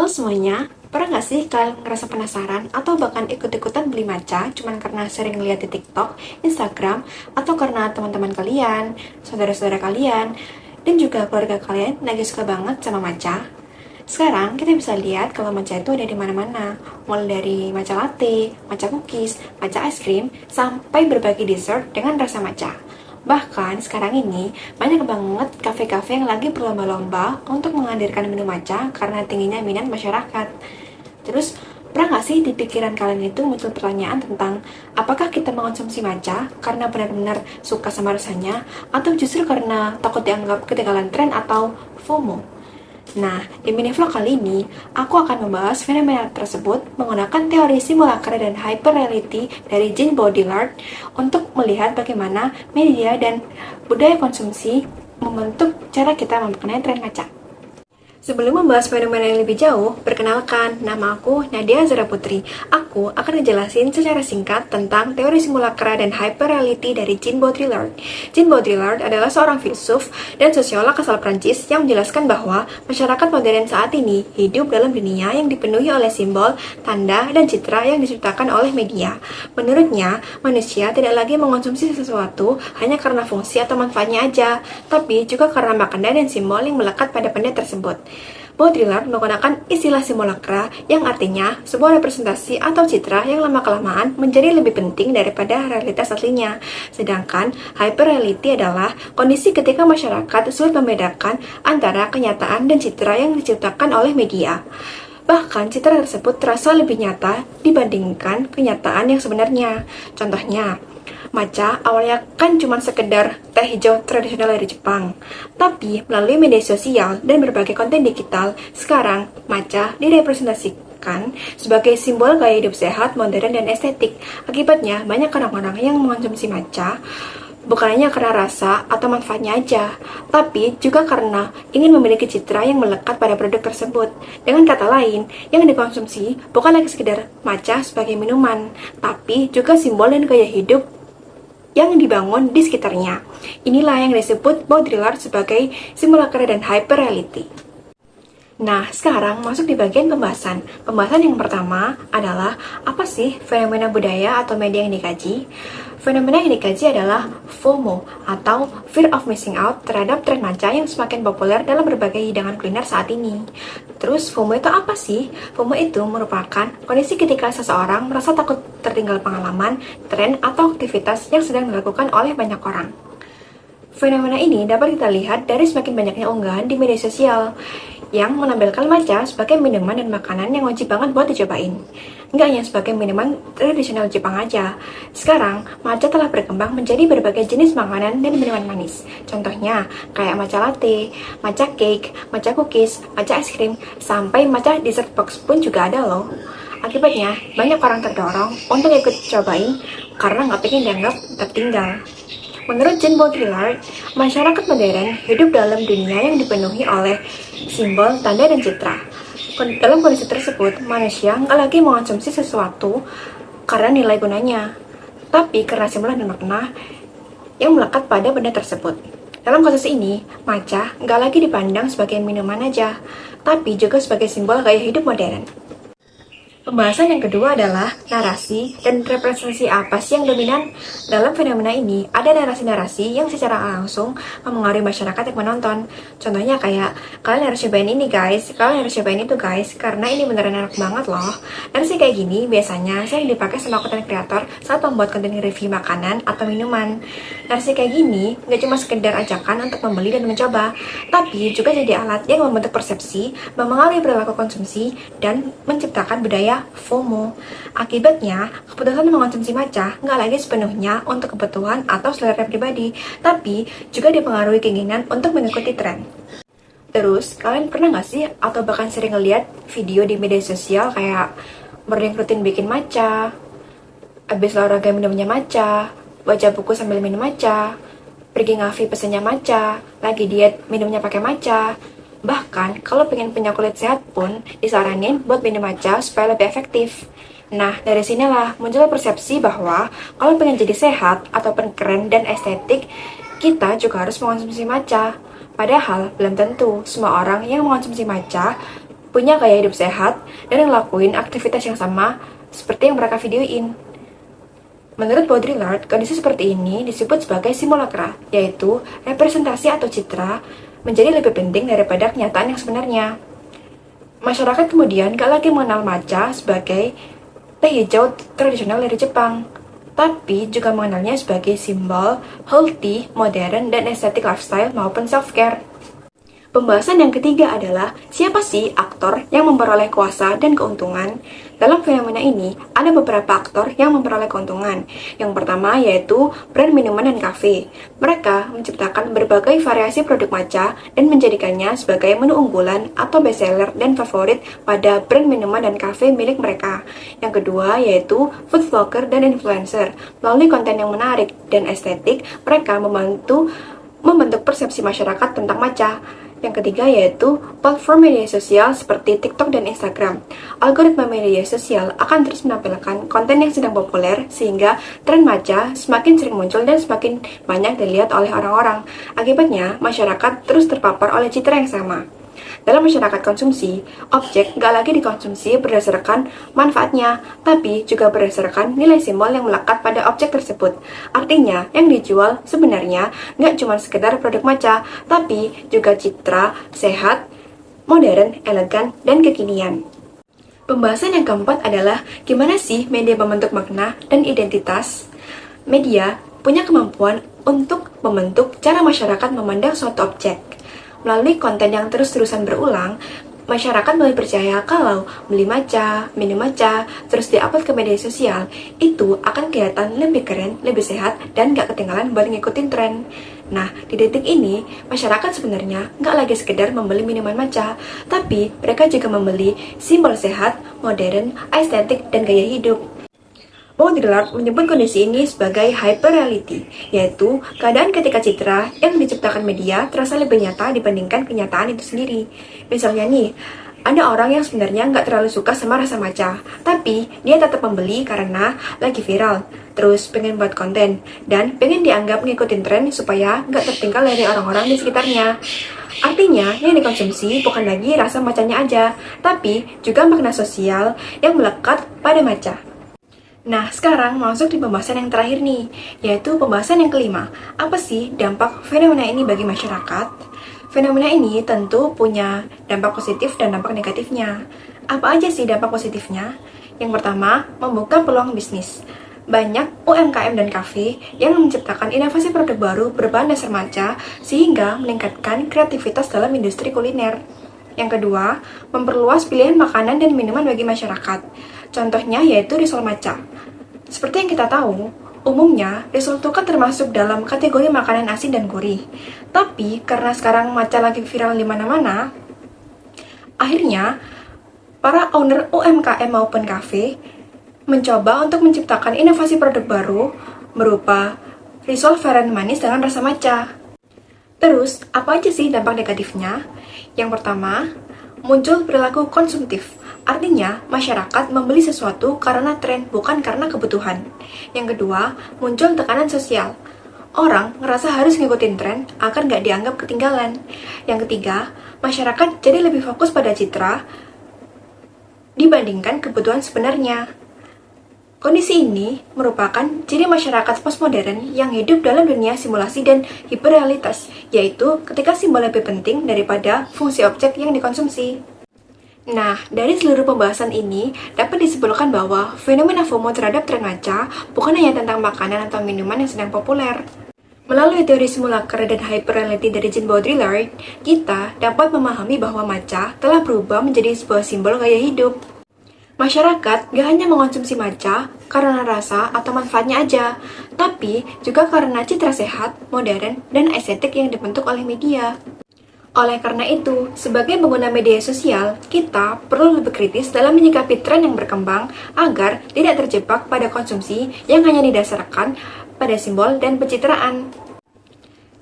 Halo semuanya, pernah nggak sih kalian ngerasa penasaran atau bahkan ikut-ikutan beli matcha cuman karena sering lihat di TikTok, Instagram, atau karena teman-teman kalian, saudara-saudara kalian, dan juga keluarga kalian lagi suka banget sama matcha? Sekarang kita bisa lihat kalau matcha itu ada di mana-mana, mulai dari matcha latte, matcha cookies, matcha ice cream, sampai berbagai dessert dengan rasa matcha. Bahkan sekarang ini banyak banget kafe-kafe yang lagi berlomba-lomba untuk menghadirkan menu matcha karena tingginya minat masyarakat. Terus, pernah nggak sih di pikiran kalian itu muncul pertanyaan tentang apakah kita mengonsumsi matcha karena benar-benar suka sama rasanya atau justru karena takut dianggap ketinggalan tren atau FOMO? Nah, di mini vlog kali ini, aku akan membahas fenomena tersebut menggunakan teori simulacra dan hyperreality dari Jean Baudrillard untuk melihat bagaimana media dan budaya konsumsi membentuk cara kita memaknai tren matcha. Sebelum membahas fenomena yang lebih jauh, perkenalkan, nama aku Nadia Zara Putri. Aku akan ngejelasin secara singkat tentang teori simulacra dan hyperreality dari Jean Baudrillard. Jean Baudrillard adalah seorang filsuf dan sosiolog asal Prancis yang menjelaskan bahwa masyarakat modern saat ini hidup dalam dunia yang dipenuhi oleh simbol, tanda, dan citra yang diciptakan oleh media. Menurutnya, manusia tidak lagi mengonsumsi sesuatu hanya karena fungsi atau manfaatnya aja, tapi juga karena makna dan simbol yang melekat pada benda tersebut. Baudrillard menggunakan istilah simulacra yang artinya sebuah representasi atau citra yang lama-kelamaan menjadi lebih penting daripada realitas aslinya. Sedangkan hyperreality adalah kondisi ketika masyarakat sulit membedakan antara kenyataan dan citra yang diciptakan oleh media. Bahkan citra tersebut terasa lebih nyata dibandingkan kenyataan yang sebenarnya. Contohnya, matcha awalnya kan cuma sekedar teh hijau tradisional dari Jepang. Tapi melalui media sosial dan berbagai konten digital, sekarang matcha direpresentasikan sebagai simbol gaya hidup sehat, modern, dan estetik. Akibatnya, banyak orang-orang yang mengonsumsi matcha bukan hanya karena rasa atau manfaatnya aja, tapi juga karena ingin memiliki citra yang melekat pada produk tersebut. Dengan kata lain, yang dikonsumsi bukan lagi sekedar matcha sebagai minuman, tapi juga simbol dan gaya hidup yang dibangun di sekitarnya. Inilah yang disebut Baudrillard sebagai simulacra dan hyperreality. Nah, sekarang masuk di bagian pembahasan. Pembahasan yang pertama adalah apa sih fenomena budaya atau media yang dikaji? Fenomena yang dikaji adalah FOMO atau Fear of Missing Out terhadap tren matcha yang semakin populer dalam berbagai hidangan kuliner saat ini. Terus FOMO itu apa sih? FOMO itu merupakan kondisi ketika seseorang merasa takut tertinggal pengalaman, tren, atau aktivitas yang sedang dilakukan oleh banyak orang. Fenomena ini dapat kita lihat dari semakin banyaknya unggahan di media sosial yang menampilkan matcha sebagai minuman dan makanan yang wajib banget buat dicobain. Nggak hanya sebagai minuman tradisional Jepang aja. Sekarang, matcha telah berkembang menjadi berbagai jenis makanan dan minuman manis. Contohnya, kayak matcha latte, matcha cake, matcha cookies, matcha ice cream, sampai matcha dessert box pun juga ada loh. Akibatnya, banyak orang terdorong untuk ikut cobain karena nggak pengen dianggap tertinggal. Menurut Jean Baudrillard, masyarakat modern hidup dalam dunia yang dipenuhi oleh simbol, tanda, dan citra. Dalam kondisi tersebut, manusia nggak lagi mengonsumsi sesuatu karena nilai gunanya, tapi karena simbol dan makna yang melekat pada benda tersebut. Dalam kasus ini, matcha nggak lagi dipandang sebagai minuman aja, tapi juga sebagai simbol gaya hidup modern. Pembahasan yang kedua adalah narasi dan representasi apa sih yang dominan dalam fenomena ini. Ada narasi-narasi yang secara langsung mempengaruhi masyarakat yang menonton. Contohnya kayak, kalian harus cobain ini guys, kalian harus cobain itu guys, karena ini beneran enak banget loh. Narasi kayak gini biasanya sering dipakai sama konten kreator saat membuat konten review makanan atau minuman. Narasi kayak gini gak cuma sekedar ajakan untuk membeli dan mencoba, tapi juga jadi alat yang membentuk persepsi, mempengaruhi perilaku konsumsi, dan menciptakan budaya FOMO. Akibatnya, keputusan mengonsumsi matcha nggak lagi sepenuhnya untuk kebutuhan atau selera pribadi, tapi juga dipengaruhi keinginan untuk mengikuti tren. Terus, kalian pernah nggak sih atau bahkan sering ngeliat video di media sosial kayak morning rutin bikin matcha, habis olahraga minumnya matcha, baca buku sambil minum matcha, pergi ngafi pesennya matcha, lagi diet minumnya pakai matcha. Bahkan, kalau pengen punya kulit sehat pun, disaranin buat minum matcha supaya lebih efektif. Nah, dari sinilah muncul persepsi bahwa kalau pengen jadi sehat ataupun keren dan estetik, kita juga harus mengonsumsi matcha. Padahal, belum tentu semua orang yang mengonsumsi matcha punya gaya hidup sehat, dan ngelakuin aktivitas yang sama seperti yang mereka videoin. Menurut Baudrillard, kondisi seperti ini disebut sebagai simulacra, yaitu representasi atau citra menjadi lebih penting daripada kenyataan yang sebenarnya. Masyarakat kemudian gak lagi mengenal matcha sebagai teh hijau tradisional dari Jepang, tapi juga mengenalnya sebagai simbol healthy, modern, dan estetik lifestyle maupun self-care. Pembahasan yang ketiga adalah siapa sih aktor yang memperoleh kuasa dan keuntungan? Dalam fenomena ini, ada beberapa aktor yang memperoleh keuntungan. Yang pertama yaitu brand minuman dan kafe. Mereka menciptakan berbagai variasi produk matcha dan menjadikannya sebagai menu unggulan atau bestseller dan favorit pada brand minuman dan kafe milik mereka. Yang kedua yaitu food vlogger dan influencer. Melalui konten yang menarik dan estetik, mereka membentuk persepsi masyarakat tentang matcha. Yang ketiga yaitu platform media sosial seperti TikTok dan Instagram. Algoritma media sosial akan terus menampilkan konten yang sedang populer sehingga tren matcha semakin sering muncul dan semakin banyak dilihat oleh orang-orang. Akibatnya, masyarakat terus terpapar oleh citra yang sama. Dalam masyarakat konsumsi, objek gak lagi dikonsumsi berdasarkan manfaatnya, tapi juga berdasarkan nilai simbol yang melekat pada objek tersebut. Artinya, yang dijual sebenarnya gak cuma sekedar produk matcha, tapi juga citra, sehat, modern, elegan, dan kekinian. Pembahasan yang keempat adalah gimana sih media membentuk makna dan identitas? Media punya kemampuan untuk membentuk cara masyarakat memandang suatu objek. Melalui konten yang terus-terusan berulang, masyarakat mulai percaya kalau beli matcha, minum matcha, terus diupload ke media sosial, itu akan kelihatan lebih keren, lebih sehat, dan gak ketinggalan buat ngikutin tren. Nah, di detik ini, masyarakat sebenarnya gak lagi sekedar membeli minuman matcha, tapi mereka juga membeli simbol sehat, modern, estetik, dan gaya hidup. Baudrillard menyebut kondisi ini sebagai hyperreality, yaitu keadaan ketika citra yang diciptakan media terasa lebih nyata dibandingkan kenyataan itu sendiri. Misalnya nih, ada orang yang sebenarnya nggak terlalu suka sama rasa matcha, tapi dia tetap membeli karena lagi viral, terus pengen buat konten, dan pengen dianggap ngikutin tren supaya nggak tertinggal dari orang-orang di sekitarnya. Artinya, yang dikonsumsi bukan lagi rasa matchanya aja, tapi juga makna sosial yang melekat pada matcha. Nah, sekarang masuk di pembahasan yang terakhir nih, yaitu pembahasan yang kelima. Apa sih dampak fenomena ini bagi masyarakat? Fenomena ini tentu punya dampak positif dan dampak negatifnya. Apa aja sih dampak positifnya? Yang pertama, membuka peluang bisnis. Banyak UMKM dan kafe yang menciptakan inovasi produk baru berbahan dasar matcha sehingga meningkatkan kreativitas dalam industri kuliner. Yang kedua, memperluas pilihan makanan dan minuman bagi masyarakat. Contohnya yaitu risol matcha. Seperti yang kita tahu, umumnya risotto kan termasuk dalam kategori makanan asin dan gurih. Tapi karena sekarang matcha lagi viral di mana-mana, akhirnya para owner UMKM maupun kafe mencoba untuk menciptakan inovasi produk baru berupa risol varian manis dengan rasa matcha. Terus, apa aja sih dampak negatifnya? Yang pertama, muncul perilaku konsumtif. Artinya, masyarakat membeli sesuatu karena tren, bukan karena kebutuhan. Yang kedua, muncul tekanan sosial. Orang ngerasa harus ngikutin tren agar nggak dianggap ketinggalan. Yang ketiga, masyarakat jadi lebih fokus pada citra dibandingkan kebutuhan sebenarnya. Kondisi ini merupakan ciri masyarakat postmodern yang hidup dalam dunia simulasi dan hiperrealitas, yaitu ketika simbol lebih penting daripada fungsi objek yang dikonsumsi. Nah, dari seluruh pembahasan ini, dapat disimpulkan bahwa fenomena FOMO terhadap tren matcha bukan hanya tentang makanan atau minuman yang sedang populer. Melalui teori simulacra dan hyperreality dari Jean Baudrillard, kita dapat memahami bahwa matcha telah berubah menjadi sebuah simbol gaya hidup. Masyarakat gak hanya mengonsumsi matcha karena rasa atau manfaatnya aja, tapi juga karena citra sehat, modern, dan estetik yang dibentuk oleh media. Oleh karena itu, sebagai pengguna media sosial, kita perlu lebih kritis dalam menyikapi tren yang berkembang agar tidak terjebak pada konsumsi yang hanya didasarkan pada simbol dan pencitraan.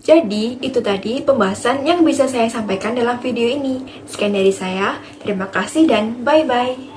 Jadi, itu tadi pembahasan yang bisa saya sampaikan dalam video ini. Sekian dari saya, terima kasih dan bye-bye.